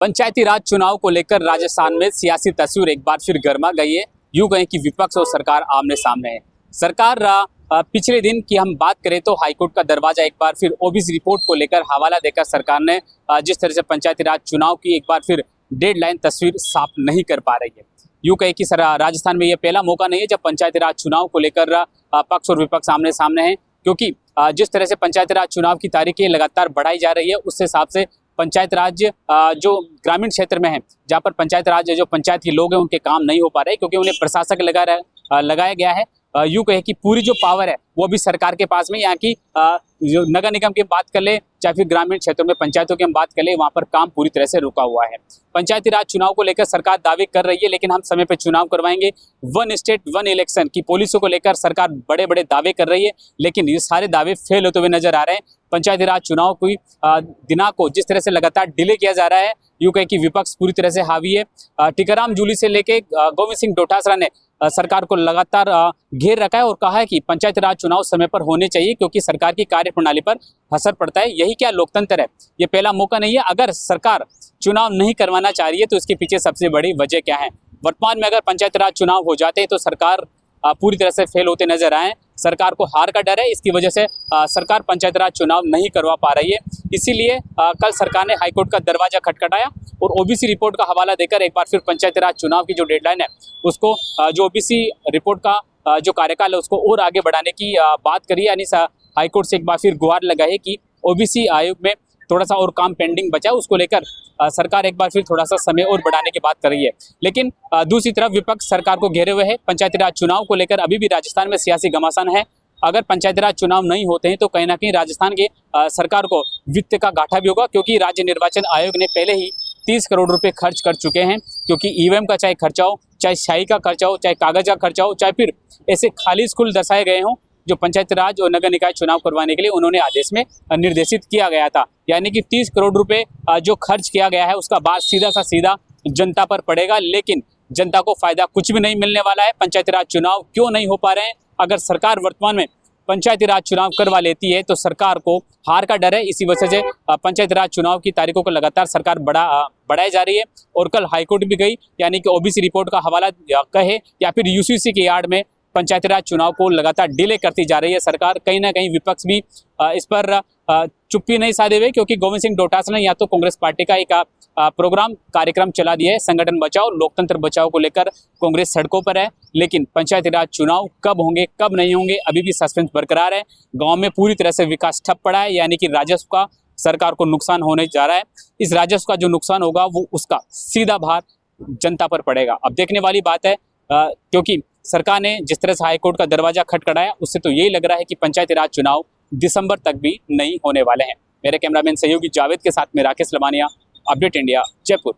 पंचायती राज चुनाव को लेकर राजस्थान में सियासी तस्वीर एक बार फिर गर्मा गई है। यूं कहें कि विपक्ष और सरकार आमने सामने है। सरकार पिछले दिन की हम बात करें तो हाईकोर्ट का दरवाजा एक बार फिर ओबीसी रिपोर्ट को लेकर हवाला देकर सरकार ने जिस तरह से पंचायती राज चुनाव की एक बार फिर डेडलाइन तस्वीर साफ नहीं कर पा रही है। यूं कहें कि राजस्थान में यह पहला मौका नहीं है जब पंचायती राज चुनाव को लेकर पक्ष और विपक्ष आमने सामने हैं, क्योंकि जिस तरह से पंचायती राज चुनाव की तारीखें लगातार बढ़ाई जा रही है, उसके हिसाब से पंचायत राज जो ग्रामीण क्षेत्र में है, जहाँ पर पंचायत राज जो पंचायत के लोग हैं उनके काम नहीं हो पा रहे, क्योंकि उन्हें प्रशासक लगाया गया है। यूँ कहे कि पूरी जो पावर है वो भी सरकार के पास में। यहाँ की जो नगर निगम की बात कर ले, चाहे फिर ग्रामीण क्षेत्रों में पंचायतों की हम बात कर ले, वहाँ पर काम पूरी तरह से रुका हुआ है। पंचायती राज चुनाव को लेकर सरकार दावे कर रही है, लेकिन हम समय पर चुनाव करवाएंगे, वन स्टेट वन इलेक्शन की पॉलिसियों को लेकर सरकार बड़े बड़े दावे कर रही है, लेकिन ये सारे दावे फेल होते हुए नजर आ रहे हैं। पंचायती राज चुनाव की दिनांक को जिस तरह से लगातार डिले किया जा रहा है, यूँ कहे कि विपक्ष पूरी तरह से हावी है। टीकाराम जूली से लेके गोविंद सिंह डोटासरा ने सरकार को लगातार घेर रखा है और कहा है कि पंचायती राज चुनाव समय पर होने चाहिए, क्योंकि सरकार की कार्यप्रणाली पर असर पड़ता है। यही क्या लोकतंत्र है? ये पहला मौका नहीं है। अगर सरकार चुनाव नहीं करवाना चाह रही है तो इसके पीछे सबसे बड़ी वजह क्या है? वर्तमान में अगर पंचायती राज चुनाव हो जाते हैं तो सरकार पूरी तरह से फेल होते नजर आए। सरकार को हार का डर है, इसकी वजह से सरकार पंचायत राज चुनाव नहीं करवा पा रही है। इसीलिए कल सरकार ने हाईकोर्ट का दरवाजा खटखटाया और ओबीसी रिपोर्ट का हवाला देकर एक बार फिर पंचायत राज चुनाव की जो डेडलाइन है उसको, जो ओबीसी रिपोर्ट का जो कार्यकाल है उसको और आगे बढ़ाने की बात करी। यानी हाईकोर्ट से एक बार फिर गुहार लगाई कि ओबीसी आयोग में थोड़ा सा और काम पेंडिंग बचा, उसको लेकर सरकार एक बार फिर थोड़ा सा समय और बढ़ाने की बात कर रही है। लेकिन दूसरी तरफ विपक्ष सरकार को घेरे हुए है। पंचायती राज चुनाव को लेकर अभी भी राजस्थान में सियासी घमासान है। अगर पंचायती राज चुनाव नहीं होते हैं तो कहीं ना कहीं राजस्थान के सरकार को वित्त का घाटा भी होगा, क्योंकि राज्य निर्वाचन आयोग ने पहले ही 30 करोड़ रुपए खर्च कर चुके हैं। क्योंकि ईवीएम का चाहे खर्चा हो, चाहे स्याही का खर्चा हो, चाहे कागज का खर्चा हो, चाहे फिर ऐसे खाली स्कूल दर्शाए गए हों जो पंचायत राज और नगर निकाय चुनाव करवाने के लिए उन्होंने आदेश में निर्देशित किया गया था। यानी कि 30 करोड़ रुपए जो खर्च किया गया है उसका बाद सीधा जनता पर पड़ेगा, लेकिन जनता को फायदा कुछ भी नहीं मिलने वाला है। पंचायती राज चुनाव क्यों नहीं हो पा रहे हैं? अगर सरकार वर्तमान में पंचायती राज चुनाव करवा लेती है तो सरकार को हार का डर है। इसी वजह से पंचायती राज चुनाव की तारीखों को लगातार सरकार बढ़ाई जा रही है। और कल हाईकोर्ट भी गई, यानी कि ओबीसी रिपोर्ट का हवाला कहे या फिर यूसीसी की आड़ में पंचायती राज चुनाव को लगातार डिले करती जा रही है सरकार। कहीं ना कहीं विपक्ष भी इस पर चुप्पी नहीं साधे हुए, क्योंकि गोविंद सिंह डोटासरा ने या तो कांग्रेस पार्टी का एक कार्यक्रम चला दिया है, संगठन बचाओ लोकतंत्र बचाओ को लेकर कांग्रेस सड़कों पर है। लेकिन पंचायती राज चुनाव कब होंगे कब नहीं होंगे अभी भी सस्पेंस बरकरार है। गाँव में पूरी तरह से विकास ठप पड़ा है, यानी कि राजस्व का सरकार को नुकसान होने जा रहा है। इस राजस्व का जो नुकसान होगा वो उसका सीधा भार जनता पर पड़ेगा। अब देखने वाली बात है, क्योंकि सरकार ने जिस तरह से हाईकोर्ट का दरवाजा खटखटाया उससे तो यही लग रहा है कि पंचायती राज चुनाव दिसंबर तक भी नहीं होने वाले हैं। मेरे कैमरामैन सहयोगी जावेद के साथ में राकेश लमानिया, अपडेट इंडिया, जयपुर।